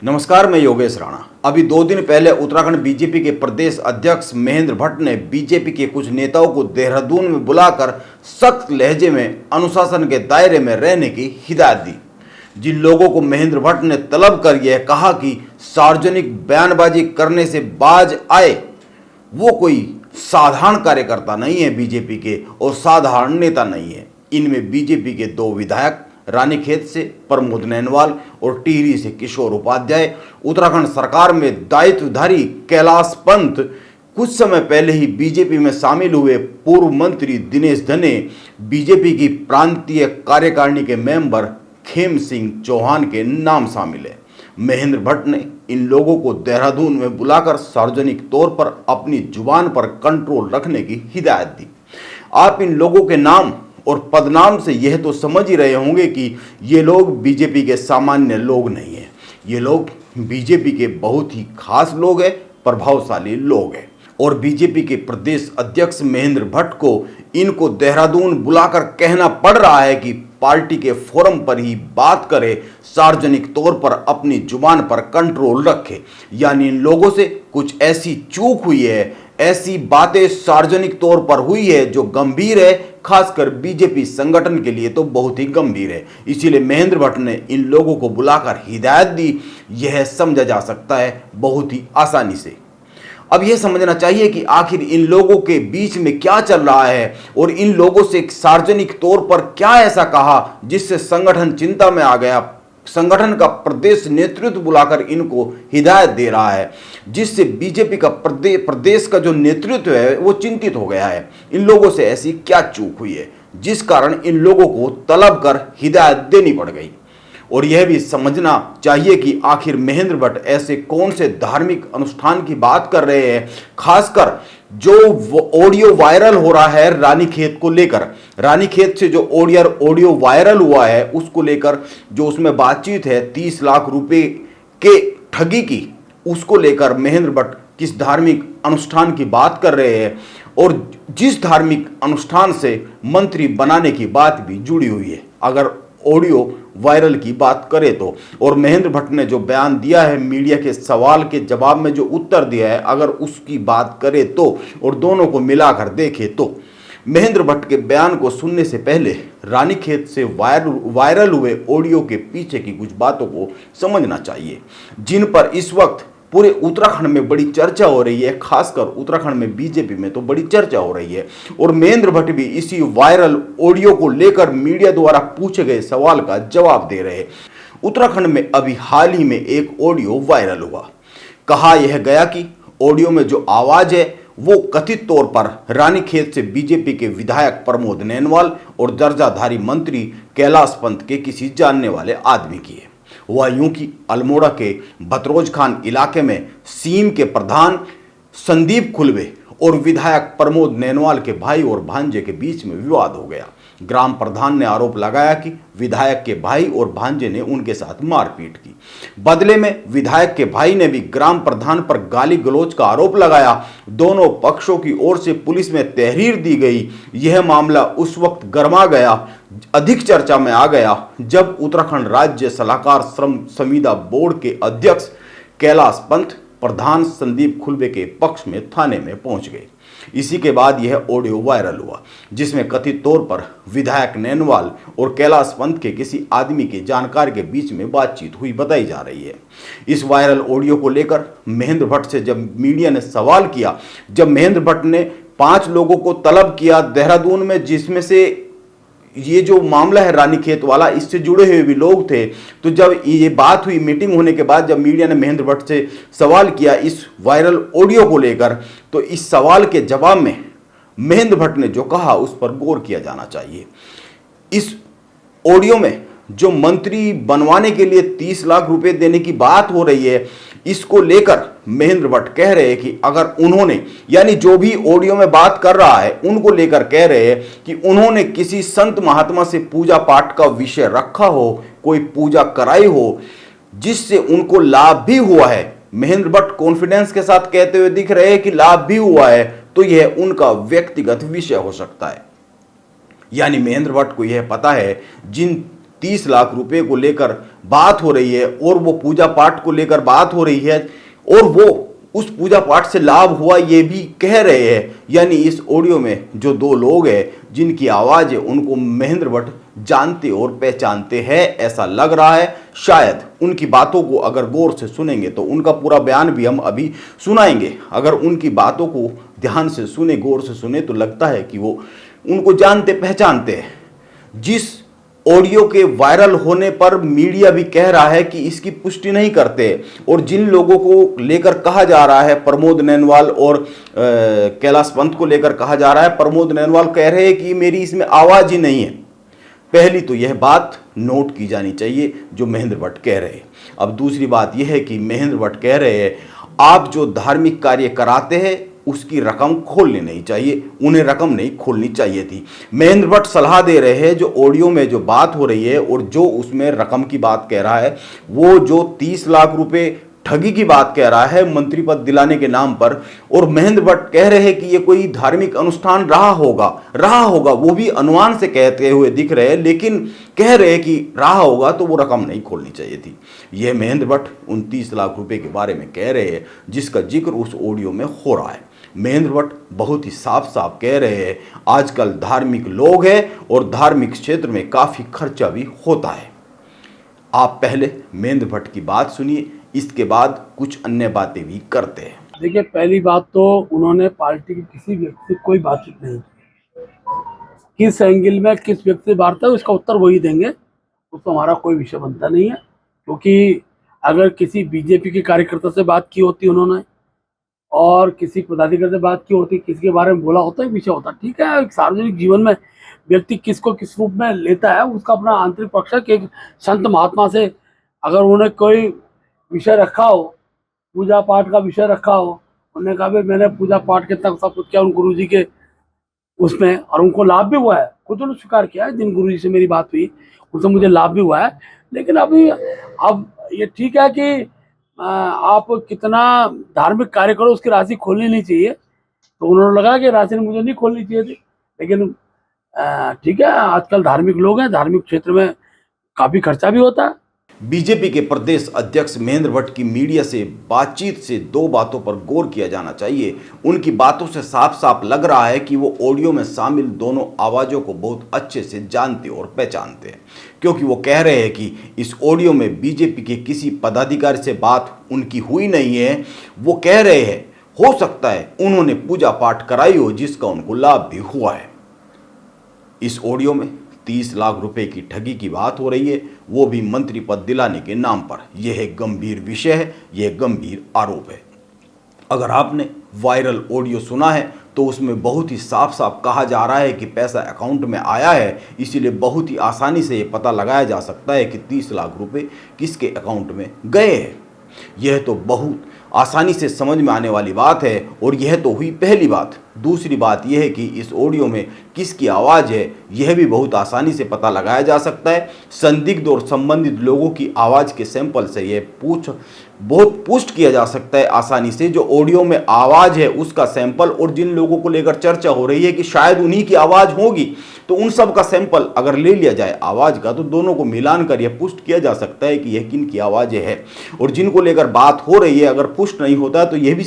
नमस्कार, मैं योगेश राणा। अभी 2 दिन पहले उत्तराखंड बीजेपी के प्रदेश अध्यक्ष महेंद्र भट्ट ने बीजेपी के कुछ नेताओं को देहरादून में बुलाकर सख्त लहजे में अनुशासन के दायरे में रहने की हिदायत दी। जिन लोगों को महेंद्र भट्ट ने तलब कर यह कहा कि सार्वजनिक बयानबाजी करने से बाज आए, वो कोई साधारण कार्यकर्ता नहीं है बीजेपी के और साधारण नेता नहीं है। इनमें बीजेपी के 2 विधायक रानीखेत से प्रमोद नैनवाल और टिहरी से किशोर उपाध्याय, उत्तराखंड सरकार में दायित्वधारी कैलाश पंत, कुछ समय पहले ही बीजेपी में शामिल हुए पूर्व मंत्री दिनेश धने, बीजेपी की प्रांतीय कार्यकारिणी के मेंबर खेम सिंह चौहान के नाम शामिल है। महेंद्र भट्ट ने इन लोगों को देहरादून में बुलाकर सार्वजनिक तौर पर अपनी जुबान पर कंट्रोल रखने की हिदायत दी। आप इन लोगों के नाम और पदनाम से यह तो समझ ही रहे होंगे कि ये लोग बीजेपी के सामान्य लोग नहीं हैं। ये लोग बीजेपी के बहुत ही खास लोग हैं, प्रभावशाली लोग हैं। और बीजेपी के प्रदेश अध्यक्ष महेंद्र भट्ट को इनको देहरादून बुलाकर कहना पड़ रहा है कि पार्टी के फोरम पर ही बात करे, सार्वजनिक तौर पर अपनी जुबान पर कंट्रोल रखे। यानी इन लोगों से कुछ ऐसी चूक हुई है, ऐसी बातें सार्वजनिक तौर पर हुई है जो गंभीर है, खासकर बीजेपी संगठन के लिए तो बहुत ही गंभीर है। इसीलिए महेंद्र भट्ट ने इन लोगों को बुलाकर हिदायत दी। यह समझा जा सकता है बहुत ही आसानी से। अब यह समझना चाहिए कि आखिर इन लोगों के बीच में क्या चल रहा है और इन लोगों से सार्वजनिक तौर पर क्या ऐसा कहा जिससे संगठन चिंता में आ गया। संगठन का प्रदेश नेतृत्व बुलाकर इनको हिदायत दे रहा है, जिससे बीजेपी का प्रदेश का जो नेतृत्व है वो चिंतित हो गया है। इन लोगों से ऐसी क्या चूक हुई है जिस कारण इन लोगों को तलब कर हिदायत देनी पड़ गई। और यह भी समझना चाहिए कि आखिर महेंद्र भट्ट ऐसे कौन से धार्मिक अनुष्ठान की बात कर रहे हैं, खासकर जो ऑडियो वायरल हो रहा है रानीखेत को लेकर। रानीखेत से जो ऑडियो वायरल हुआ है उसको लेकर जो उसमें बातचीत है 30 लाख रुपए के ठगी की, उसको लेकर महेंद्र भट्ट किस धार्मिक अनुष्ठान की बात कर रहे हैं और जिस धार्मिक अनुष्ठान से मंत्री बनाने की बात भी जुड़ी हुई है, अगर ऑडियो वायरल की बात करें तो। और महेंद्र भट्ट ने जो बयान दिया है, मीडिया के सवाल के जवाब में जो उत्तर दिया है, अगर उसकी बात करें तो और दोनों को मिलाकर देखें तो महेंद्र भट्ट के बयान को सुनने से पहले रानीखेत से वायरल हुए ऑडियो के पीछे की कुछ बातों को समझना चाहिए, जिन पर इस वक्त पूरे उत्तराखंड में बड़ी चर्चा हो रही है। खासकर उत्तराखंड में बीजेपी में तो बड़ी चर्चा हो रही है और महेंद्र भट्ट भी इसी वायरल ऑडियो को लेकर मीडिया द्वारा पूछे गए सवाल का जवाब दे रहे हैं। उत्तराखंड में अभी हाल ही में एक ऑडियो वायरल हुआ। कहा यह गया कि ऑडियो में जो आवाज है वो कथित तौर पर रानीखेत से बीजेपी के विधायक प्रमोद नैनवाल और दर्जाधारी मंत्री कैलाश पंत के किसी जानने वाले आदमी की है। वह यूं कि अल्मोड़ा के बतरोज खान इलाके में सीम के प्रधान संदीप खुलवे और विधायक प्रमोद नैनवाल के भाई और भांजे के बीच में विवाद हो गया। ग्राम प्रधान ने आरोप लगाया कि विधायक के भाई और भांजे ने उनके साथ मारपीट की। बदले में विधायक के भाई ने भी ग्राम प्रधान पर गाली गलौज का आरोप लगाया। दोनों पक्षों की ओर से पुलिस में तहरीर दी गई। यह मामला उस वक्त गर्मा गया, अधिक चर्चा में आ गया जब उत्तराखंड राज्य सलाहकार श्रम संविदा बोर्ड के अध्यक्ष कैलाश पंत प्रधान संदीप खुलवे के पक्ष में थाने में पहुंच गए। इसी के बाद यह ऑडियो वायरल हुआ, जिसमें कथित तौर पर विधायक नैनवाल और कैलाश पंत के किसी आदमी के जानकार के बीच में बातचीत हुई बताई जा रही है। इस वायरल ऑडियो को लेकर महेंद्र भट्ट से जब मीडिया ने सवाल किया, जब महेंद्र भट्ट ने 5 लोगों को तलब किया देहरादून में, जिसमें से ये जो मामला है रानीखेत वाला, इससे जुड़े हुए भी लोग थे, तो जब ये बात हुई मीटिंग होने के बाद, जब मीडिया ने महेंद्र भट्ट से सवाल किया इस वायरल ऑडियो को लेकर, तो इस सवाल के जवाब में महेंद्र भट्ट ने जो कहा उस पर गौर किया जाना चाहिए। इस ऑडियो में जो मंत्री बनवाने के लिए 30 लाख रुपए देने की बात हो रही है, इसको लेकर महेंद्र भट्ट कह रहे हैं कि अगर उन्होंने, यानी जो भी ऑडियो में बात कर रहा है उनको लेकर कह रहे हैं कि उन्होंने किसी संत महात्मा से पूजा पाठ का विषय रखा हो, कोई पूजा कराई हो जिससे उनको लाभ भी हुआ है। महेंद्र भट्ट कॉन्फिडेंस के साथ कहते हुए दिख रहे हैं कि लाभ भी हुआ है, तो यह उनका व्यक्तिगत विषय हो सकता है। यानी महेंद्र भट्ट को यह पता है जिन 30 लाख रुपए को लेकर बात हो रही है और वो पूजा पाठ को लेकर बात हो रही है और वो उस पूजा पाठ से लाभ हुआ ये भी कह रहे हैं। यानी इस ऑडियो में जो दो लोग हैं जिनकी आवाज़ है उनको महेंद्र भट्ट जानते और पहचानते हैं, ऐसा लग रहा है। शायद उनकी बातों को अगर गौर से सुनेंगे तो उनका पूरा बयान भी हम अभी सुनाएंगे। अगर उनकी बातों को ध्यान से सुने, गौर से सुने, तो लगता है कि वो उनको जानते पहचानते हैं। जिस ऑडियो के वायरल होने पर मीडिया भी कह रहा है कि इसकी पुष्टि नहीं करते और जिन लोगों को लेकर कहा जा रहा है, प्रमोद नैनवाल और कैलाश पंत को लेकर कहा जा रहा है, प्रमोद नैनवाल कह रहे हैं कि मेरी इसमें आवाज़ ही नहीं है। पहली तो यह बात नोट की जानी चाहिए जो महेंद्र भट्ट कह रहे हैं। अब दूसरी बात यह है कि महेंद्र भट्ट कह रहे हैं आप जो धार्मिक कार्य कराते हैं उसकी रकम खोलनी नहीं चाहिए, उन्हें रकम नहीं खोलनी चाहिए थी। महेंद्र भट्ट सलाह दे रहे हैं जो ऑडियो में जो बात हो रही है और जो उसमें रकम की बात कह रहा है, वो जो 30 लाख रुपए ठगी की बात कह रहा है मंत्री पद दिलाने के नाम पर, और महेंद्र भट्ट कह रहे हैं कि ये कोई धार्मिक अनुष्ठान रहा होगा, वो भी अनुमान से कहते हुए दिख रहे हैं, लेकिन कह रहे हैं कि रहा होगा तो वो रकम नहीं खोलनी चाहिए थी। यह महेंद्र भट्ट 29 लाख रुपए के बारे में कह रहे हैं जिसका जिक्र उस ऑडियो में हो रहा है। महेंद्र भट्ट बहुत ही साफ साफ कह रहे हैं आजकल धार्मिक लोग हैं और धार्मिक क्षेत्र में काफ़ी खर्चा भी होता है। आप पहले महेंद्र भट्ट की बात सुनिए, इसके बाद कुछ अन्य बातें भी करते हैं। देखिए, पहली बात तो उन्होंने पार्टी के किसी व्यक्ति से कोई बातचीत नहीं की। किस एंगल में किस व्यक्ति से वार्ता है उसका उत्तर वही देंगे, उसको हमारा कोई विषय बनता नहीं है। क्योंकि अगर किसी बीजेपी के कार्यकर्ता से बात की होती उन्होंने और किसी पदाधिकारी से बात की होती, किसी के बारे में बोला होता, एक विषय होता। ठीक है, एक सार्वजनिक जीवन में व्यक्ति किसको किस रूप में लेता है उसका अपना आंतरिक पक्ष है कि एक संत महात्मा से अगर उन्होंने कोई विषय रखा हो, पूजा पाठ का विषय रखा हो, उन्होंने कहा भाई मैंने पूजा पाठ के तक सब कुछ किया उन गुरु जी के उसमें, और उनको लाभ भी हुआ है, खुद उन्होंने स्वीकार किया है। जिन गुरु जी से मेरी बात हुई उनसे मुझे लाभ भी हुआ है। लेकिन अभी अब ये ठीक है कि आप कितना धार्मिक कार्य करो उसकी राशि खोलनी नहीं चाहिए, तो उन्होंने लगा कि राशि मुझे नहीं खोलनी चाहिए थी। लेकिन ठीक है, आजकल धार्मिक लोग हैं, धार्मिक क्षेत्र में काफ़ी खर्चा भी होता है। बीजेपी के प्रदेश अध्यक्ष महेंद्र भट्ट की मीडिया से बातचीत से दो बातों पर गौर किया जाना चाहिए। उनकी बातों से साफ साफ लग रहा है कि वो ऑडियो में शामिल दोनों आवाज़ों को बहुत अच्छे से जानते और पहचानते हैं, क्योंकि वो कह रहे हैं कि इस ऑडियो में बीजेपी के किसी पदाधिकारी से बात उनकी हुई नहीं है। वो कह रहे हैं हो सकता है उन्होंने पूजा पाठ कराई हो जिसका उनको लाभ भी हुआ है। इस ऑडियो में 30 लाख रुपए की ठगी की बात हो रही है, वो भी मंत्री पद दिलाने के नाम पर। यह एक गंभीर विषय है, यह गंभीर आरोप है। अगर आपने वायरल ऑडियो सुना है तो उसमें बहुत ही साफ साफ कहा जा रहा है कि पैसा अकाउंट में आया है, इसीलिए बहुत ही आसानी से ये पता लगाया जा सकता है कि 30 लाख रुपए किसके अकाउंट में गए हैं। यह तो बहुत आसानी से समझ में आने वाली बात है और यह तो हुई पहली बात। दूसरी बात यह है कि इस ऑडियो में किसकी आवाज़ है यह भी बहुत आसानी से पता लगाया जा सकता है। संदिग्ध और संबंधित लोगों की आवाज़ के सैंपल से यह बहुत पुष्ट किया जा सकता है आसानी से। जो ऑडियो में आवाज़ है उसका सैंपल और जिन लोगों को लेकर चर्चा हो रही है कि शायद उन्हीं की आवाज़ होगी, तो उन सब का सैंपल अगर ले लिया जाए आवाज़ का, तो दोनों को मिलान कर यह पुष्ट किया जा सकता है कि यह किन की आवाज़ है। और जिनको लेकर बात हो रही है अगर पुष्ट नहीं होता तो यह भी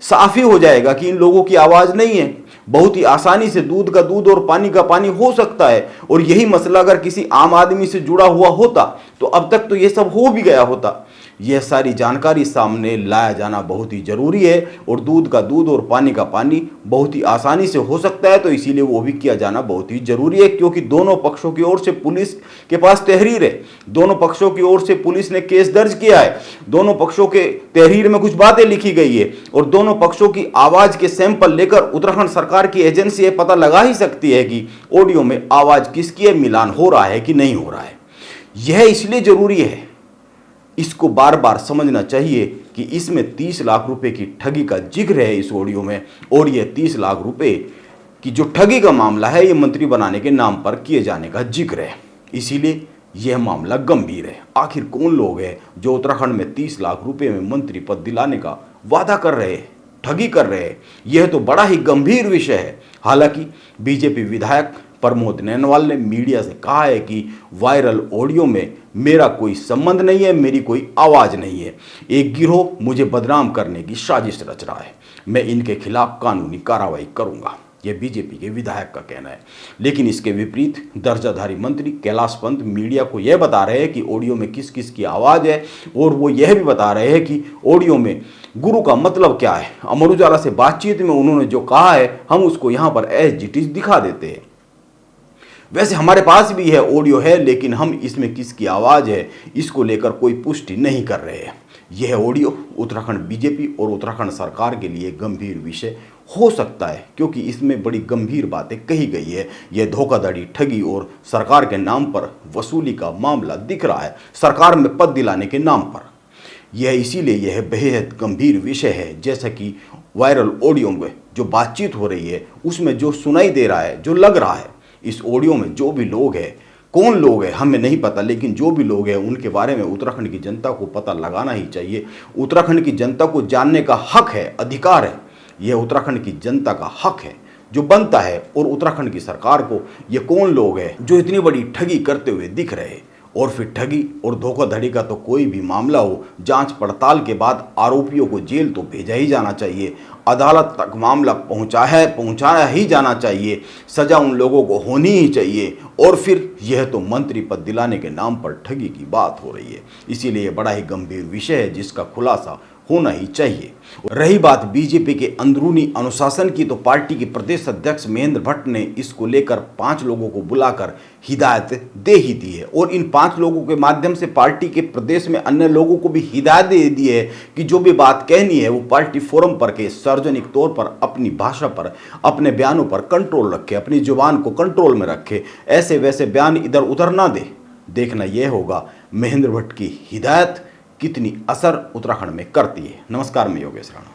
साफ ही हो जाएगा कि इन लोगों की आवाज़ नहीं है। बहुत ही आसानी से दूध का दूध और पानी का पानी हो सकता है, और यही मसला अगर किसी आम आदमी से जुड़ा हुआ होता तो अब तक तो ये सब हो भी गया होता। यह सारी जानकारी सामने लाया जाना बहुत ही ज़रूरी है, और दूध का दूध और पानी का पानी बहुत ही आसानी से हो सकता है, तो इसीलिए वो भी किया जाना बहुत ही ज़रूरी है। क्योंकि दोनों पक्षों की ओर से पुलिस के पास तहरीर है, दोनों पक्षों की ओर से पुलिस ने केस दर्ज किया है, दोनों पक्षों के तहरीर में कुछ बातें लिखी गई है, और दोनों पक्षों की आवाज़ के सैंपल लेकर उत्तराखंड सरकार की एजेंसी यह पता लगा ही सकती है कि ऑडियो में आवाज़ किसकी है, मिलान हो रहा है कि नहीं हो रहा है। यह इसलिए ज़रूरी है, इसको बार बार समझना चाहिए कि इसमें 30 लाख रुपए की ठगी का जिक्र है इस ऑडियो में, और यह 30 लाख रुपए की जो ठगी का मामला है ये मंत्री बनाने के नाम पर किए जाने का जिक्र है। इसीलिए यह मामला गंभीर है। आखिर कौन लोग हैं जो उत्तराखंड में 30 लाख रुपए में मंत्री पद दिलाने का वादा कर रहे हैं, ठगी कर रहे हैं? यह तो बड़ा ही गंभीर विषय है। हालांकि बीजेपी विधायक प्रमोद नैनवाल ने मीडिया से कहा है कि वायरल ऑडियो में मेरा कोई संबंध नहीं है, मेरी कोई आवाज नहीं है। एक गिरोह मुझे बदनाम करने की साजिश रच रहा है। मैं इनके खिलाफ कानूनी कार्रवाई करूंगा, यह बीजेपी के विधायक का कहना है। लेकिन इसके विपरीत दर्जाधारी मंत्री कैलाश पंत मीडिया को यह बता रहे हैं कि ऑडियो में किस किस की आवाज है, और वो यह भी बता रहे हैं कि ऑडियो में गुरु का मतलब क्या है। अमर उजाला से बातचीत में उन्होंने जो कहा है, हम उसको यहां पर एज इट इज दिखा देते हैं। वैसे हमारे पास भी है ऑडियो है, लेकिन हम इसमें किसकी आवाज है इसको लेकर कोई पुष्टि नहीं कर रहे हैं। यह ऑडियो उत्तराखंड बीजेपी और उत्तराखंड सरकार के लिए गंभीर विषय हो सकता है, क्योंकि इसमें बड़ी गंभीर बातें कही गई है। यह धोखाधड़ी, ठगी और सरकार के नाम पर वसूली का मामला दिख रहा है, सरकार में पद दिलाने के नाम पर। यह इसीलिए यह बेहद गंभीर विषय है। जैसा कि वायरल ऑडियो में जो बातचीत हो रही है उसमें जो सुनाई दे रहा है, जो लग रहा है, इस ऑडियो में जो भी लोग हैं, कौन लोग हैं हमें नहीं पता, लेकिन जो भी लोग हैं उनके बारे में उत्तराखंड की जनता को पता लगाना ही चाहिए। उत्तराखंड की जनता को जानने का हक है, अधिकार है। यह उत्तराखंड की जनता का हक है जो बनता है। और उत्तराखंड की सरकार को ये कौन लोग हैं जो इतनी बड़ी ठगी करते हुए दिख रहे हैं। और फिर ठगी और धोखाधड़ी का तो कोई भी मामला हो, जांच पड़ताल के बाद आरोपियों को जेल तो भेजा ही जाना चाहिए, अदालत तक मामला पहुंचाया ही जाना चाहिए, सजा उन लोगों को होनी ही चाहिए। और फिर यह तो मंत्री पद दिलाने के नाम पर ठगी की बात हो रही है। इसीलिए बड़ा ही गंभीर विषय है जिसका खुलासा होना ही चाहिए। रही बात बीजेपी के अंदरूनी अनुशासन की, तो पार्टी के प्रदेश अध्यक्ष महेंद्र भट्ट ने इसको लेकर 5 लोगों को बुलाकर हिदायत दे ही दी है। और इन 5 लोगों के माध्यम से पार्टी के प्रदेश में अन्य लोगों को भी हिदायत दे दी है कि जो भी बात कहनी है वो पार्टी फोरम पर के सार्वजनिक तौर पर अपनी भाषा पर, अपने बयानों पर कंट्रोल रखे, अपनी जुबान को कंट्रोल में रखे, ऐसे वैसे बयान इधर उधर ना दे। देखना यह होगा महेंद्र भट्ट की हिदायत कितनी असर उत्तराखंड में करती है। नमस्कार, मैं योगेश राणा।